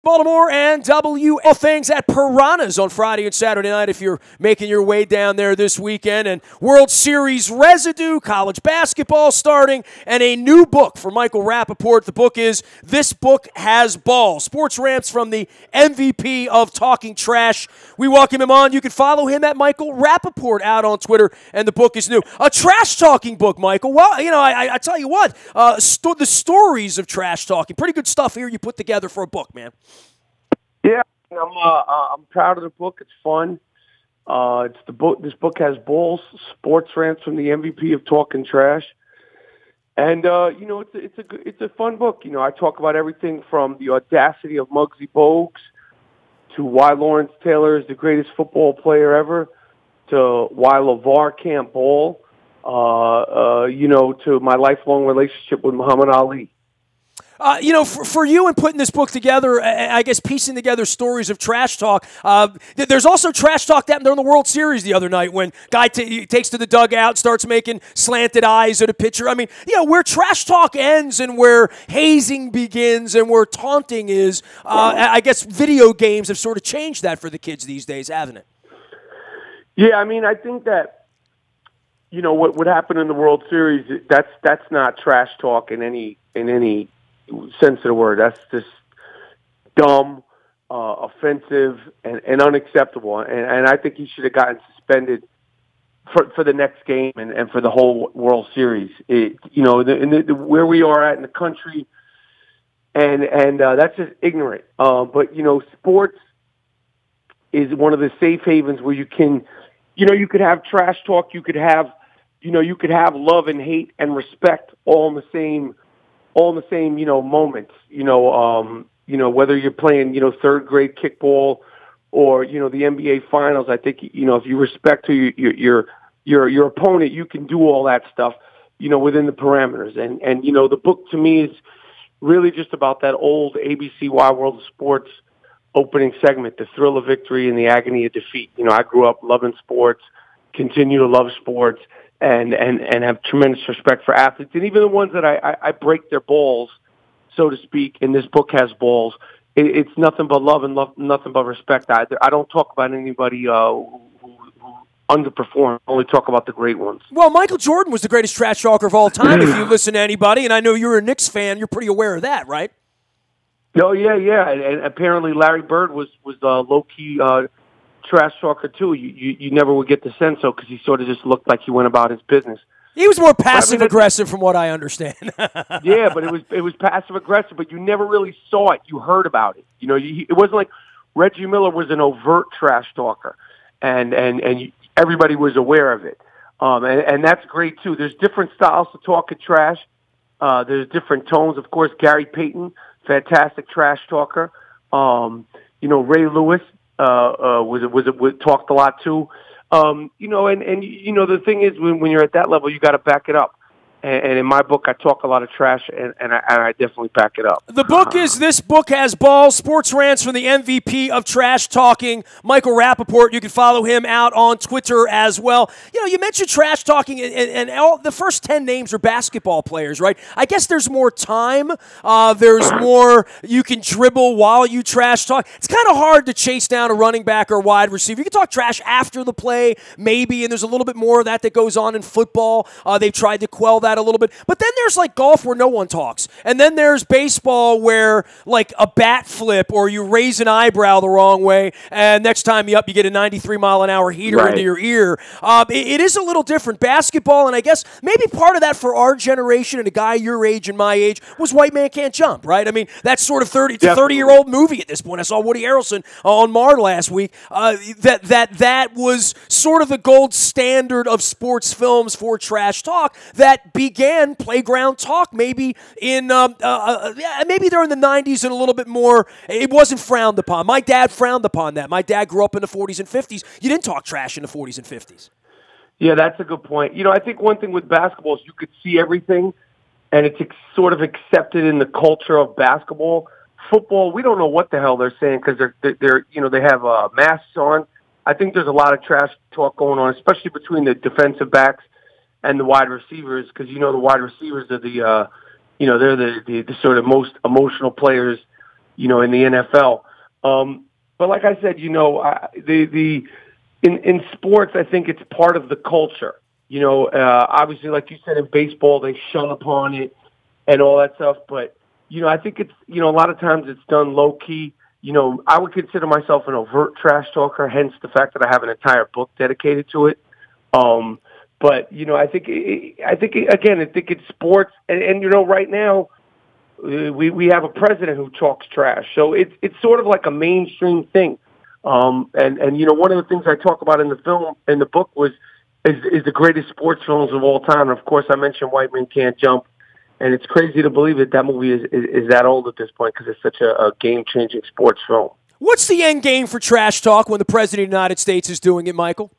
Baltimore and all things at Piranha's on Friday and Saturday night if you're making your way down there this weekend. And World Series residue, college basketball starting, and a new book for Michael Rappaport. The book is This Book Has Balls. Sports rants from the MVP of Talking Trash. We welcome him on. You can follow him at Michael Rappaport out on Twitter, and the book is new. A trash-talking book, Michael. Well, you know, I tell you what, the stories of trash talking, pretty good stuff here you put together for a book, man. Yeah, I'm proud of the book. It's fun. It's the book. This book has balls, sports rants from the MVP of Talking Trash, and you know, it's a fun book. You know, I talk about everything from the audacity of Muggsy Bogues to why Lawrence Taylor is the greatest football player ever, to why LeVar can't ball, you know, to my lifelong relationship with Muhammad Ali. You know, for you in putting this book together, I guess piecing together stories of trash talk, there's also trash talk that happened during the World Series the other night when guy takes to the dugout, starts making slanted eyes at a pitcher. I mean, you know, where trash talk ends and where hazing begins and where taunting is, I guess video games have sort of changed that for the kids these days, haven't it? Yeah, I mean, I think that, you know, what happened in the World Series, that's not trash talk in any sense of the word. That's just dumb, offensive, and unacceptable. And I think he should have gotten suspended for the next game and for the whole World Series. You know, where we are at in the country, and that's just ignorant. But you know, sports is one of the safe havens where you can, you know, you could have trash talk, you could have love and hate and respect all in the same, you know, moments, you know, whether you're playing, you know, third grade kickball or, you know, the NBA finals. I think, you know, if you respect your opponent, you can do all that stuff, you know, within the parameters. And, you know, the book to me is really just about that old ABC Wide World of Sports opening segment, the thrill of victory and the agony of defeat. You know, I grew up loving sports, continue to love sports, and have tremendous respect for athletes. And even the ones that I break their balls, so to speak, and this book has balls, it's nothing but love and nothing but respect. I don't talk about anybody who underperformed. I only talk about the great ones. Well, Michael Jordan was the greatest trash talker of all time, if you listen to anybody, and I know you're a Knicks fan. You're pretty aware of that, right? No, yeah. And apparently Larry Bird was low-key trash talker too. You never would get the sense so because he sort of just looked like he went about his business. He was more passive aggressive, from what I understand. Yeah, but it was passive aggressive, but you never really saw it. You heard about it. You know, it wasn't like Reggie Miller was an overt trash talker, and everybody was aware of it. And that's great too. There's different styles to talking trash. There's different tones. Of course, Gary Payton, fantastic trash talker. You know, Ray Lewis. Was talked a lot too, you know, and you know the thing is when you're at that level you got to back it up, and in my book I talk a lot of trash and I definitely back it up. The book is This Book Has Balls, sports rants from the MVP of trash talking, Michael Rappaport. You can follow him out on Twitter as well. You know, you mentioned trash talking, and all the first 10 names are basketball players, right? I guess there's more time. There's more you can dribble while you trash talk. It's kind of hard to chase down a running back or wide receiver. You can talk trash after the play, maybe, and there's a little bit more of that goes on in football. They've tried to quell that a little bit. But then there's like golf where no one talks. And then there's baseball where like a bat flip or you raise an eyebrow the wrong way and next time you get a 93-mile-an-hour heater into your ear. It is a little different. Basketball, and I guess maybe part of that for our generation and a guy your age and my age was White Man Can't Jump, right? I mean, that's sort of 30-year-old movie at this point. I saw Woody Harrelson on Marr last week. That was sort of the gold standard of sports films for trash talk that began playground talk maybe in maybe they're in the 90s and a little bit more. It wasn't frowned upon. My dad frowned upon that. My dad grew up in the 40s and 50s. You didn't talk trash in the 40s and 50s. Yeah, that's a good point. You know, I think one thing with basketball is you could see everything and it's sort of accepted in the culture of basketball. Football, we don't know what the hell they're saying because they're you know, they have masks on. I think there's a lot of trash talk going on, especially between the defensive backs and the wide receivers, because you know the wide receivers are the you know, they're the sort of most emotional players in the NFL. But like I said, in sports, I think it's part of the culture. Obviously, like you said, in baseball, they shun upon it and all that stuff. But, I think it's, a lot of times it's done low key. I would consider myself an overt trash talker, hence the fact that I have an entire book dedicated to it. But, I think it's sports. And right now, we have a president who talks trash. So it's sort of like a mainstream thing. And one of the things I talk about in the book is the greatest sports films of all time. And of course, I mentioned White Men Can't Jump. And it's crazy to believe that movie is that old at this point because it's such a game-changing sports film. What's the end game for trash talk when the President of the United States is doing it, Michael?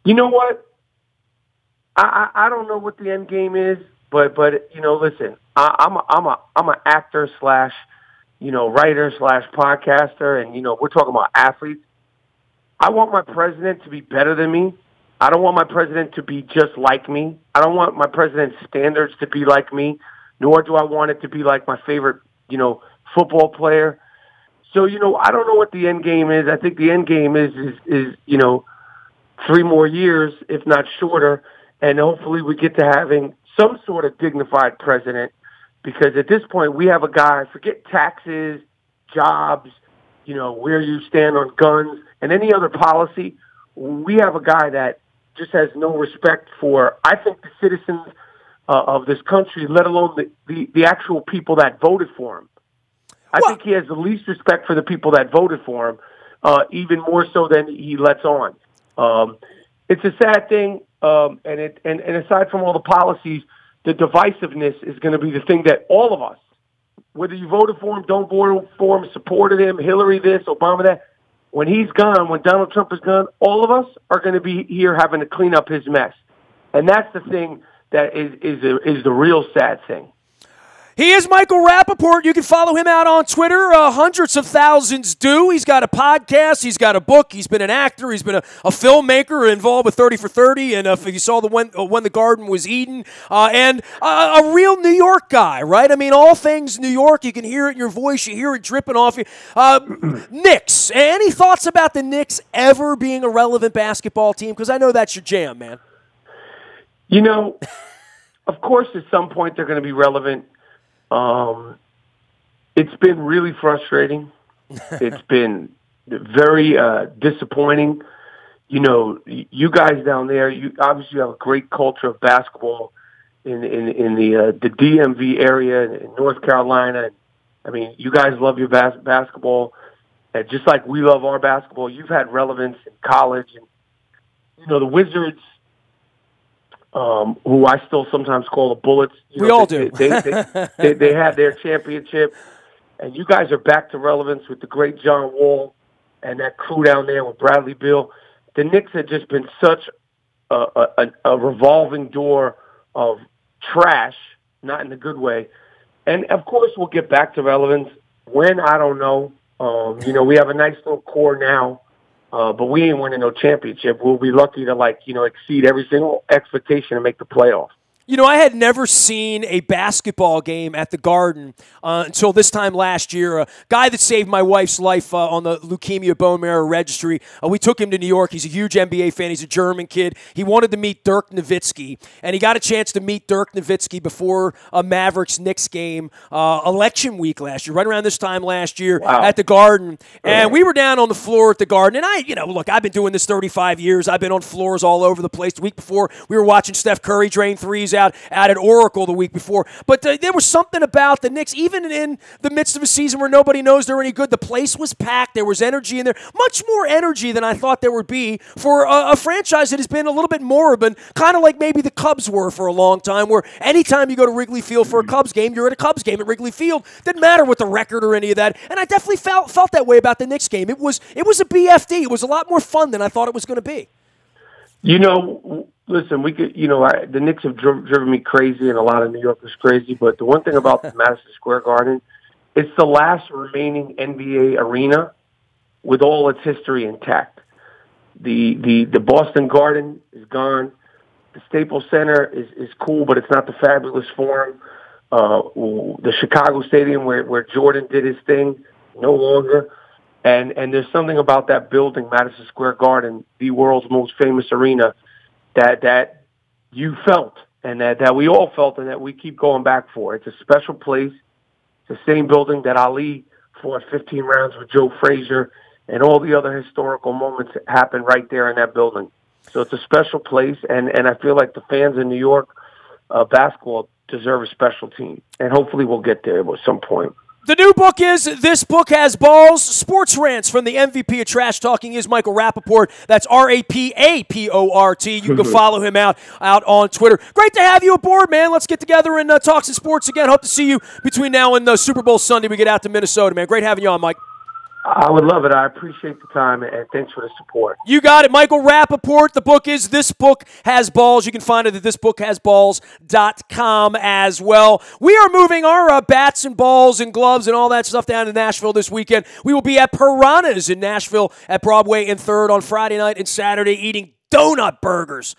You know what? I don't know what the end game is, but listen, I'm an actor / writer / podcaster, and we're talking about athletes. I want my president to be better than me. I don't want my president to be just like me. I don't want my president's standards to be like me, nor do I want it to be like my favorite, football player. So, I don't know what the end game is. I think the end game is 3 more years, if not shorter, and hopefully we get to having some sort of dignified president, because at this point we have a guy, forget taxes, jobs, where you stand on guns, and any other policy. We have a guy that just has no respect for, I think, the citizens of this country, let alone the actual people that voted for him. I think he has the least respect for the people that voted for him, even more so than he lets on. It's a sad thing, and aside from all the policies, the divisiveness is going to be the thing that all of us, whether you voted for him, don't vote for him, supported him, Hillary this, Obama that, when he's gone, when Donald Trump is gone, all of us are going to be here having to clean up his mess. And that's the thing that is the real sad thing. He is Michael Rapaport. You can follow him out on Twitter. Hundreds of thousands do. He's got a podcast. He's got a book. He's been an actor. He's been a filmmaker involved with 30 for 30. And if you saw When the Garden Was Eaten. And a real New York guy, right? I mean, all things New York. You can hear it in your voice. You hear it dripping off you. Knicks. Any thoughts about the Knicks ever being a relevant basketball team? Because I know that's your jam, man. Of course, at some point they're going to be relevant. It's been really frustrating. It's been very disappointing. You guys down there, you obviously have a great culture of basketball in the DMV area in North Carolina. I mean, you guys love your basketball, and just like we love our basketball. You've had relevance in college, and the Wizards. Who I still sometimes call the Bullets. We all do. They had their championship, and you guys are back to relevance with the great John Wall and that crew down there with Bradley Beal. The Knicks had just been such a revolving door of trash, not in a good way. And, of course, we'll get back to relevance. When, I don't know. We have a nice little core now. But we ain't winning no championship. We'll be lucky to, exceed every single expectation and make the playoffs. I had never seen a basketball game at the Garden until this time last year. A guy that saved my wife's life on the leukemia bone marrow registry. We took him to New York. He's a huge NBA fan. He's a German kid. He wanted to meet Dirk Nowitzki, and he got a chance to meet Dirk Nowitzki before a Mavericks-Knicks game election week last year, right around this time last year at the Garden. And we were down on the floor at the Garden. And look, I've been doing this 35 years. I've been on floors all over the place. The week before, we were watching Steph Curry drain threes out at Oracle the week before. But there was something about the Knicks, even in the midst of a season where nobody knows they're any good, the place was packed. There was energy in there, much more energy than I thought there would be for a franchise that has been a little bit moribund, kind of like maybe the Cubs were for a long time, where anytime you go to Wrigley Field for a Cubs game, you're at a Cubs game at Wrigley Field. Didn't matter what the record or any of that. And I definitely felt that way about the Knicks game. It was a BFD. It was a lot more fun than I thought it was going to be. Listen, we could, the Knicks have driven me crazy, and a lot of New Yorkers crazy. But the one thing about the Madison Square Garden, it's the last remaining NBA arena with all its history intact. The Boston Garden is gone. The Staples Center is cool, but it's not the fabulous Forum. the Chicago Stadium where Jordan did his thing, no longer. And there's something about that building, Madison Square Garden, the world's most famous arena, that you felt and that we all felt and that we keep going back for. It's a special place. It's the same building that Ali fought 15 rounds with Joe Frazier, and all the other historical moments happened right there in that building. So it's a special place, and I feel like the fans in New York basketball deserve a special team, and hopefully we'll get there at some point. The new book is This Book Has Balls. Sports Rants from the MVP of Trash Talking is Michael Rappaport. That's Rapaport. You can follow him out on Twitter. Great to have you aboard, man. Let's get together and talk some sports again. Hope to see you between now and Super Bowl Sunday. We get out to Minnesota, man. Great having you on, Mike. I would love it. I appreciate the time, and thanks for the support. You got it. Michael Rappaport. The book is This Book Has Balls. You can find it at thisbookhasballs.com as well. We are moving our bats and balls and gloves and all that stuff down to Nashville this weekend. We will be at Piranha's in Nashville at Broadway and 3rd on Friday night and Saturday eating donut burgers.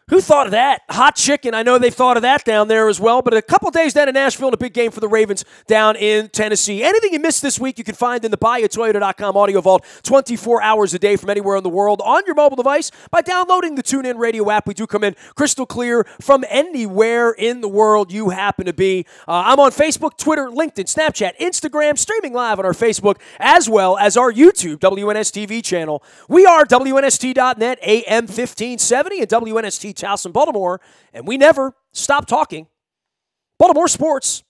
Who thought of that? Hot chicken. I know they thought of that down there as well. But a couple days down in Nashville and a big game for the Ravens down in Tennessee. Anything you missed this week, you can find in the BuyAToyota.com audio vault 24 hours a day from anywhere in the world on your mobile device by downloading the TuneIn Radio app. We do come in crystal clear from anywhere in the world you happen to be. I'm on Facebook, Twitter, LinkedIn, Snapchat, Instagram, streaming live on our Facebook, as well as our YouTube WNSTV channel. We are WNST.net, AM 1570, and WNST House in Baltimore, and we never stop talking Baltimore sports.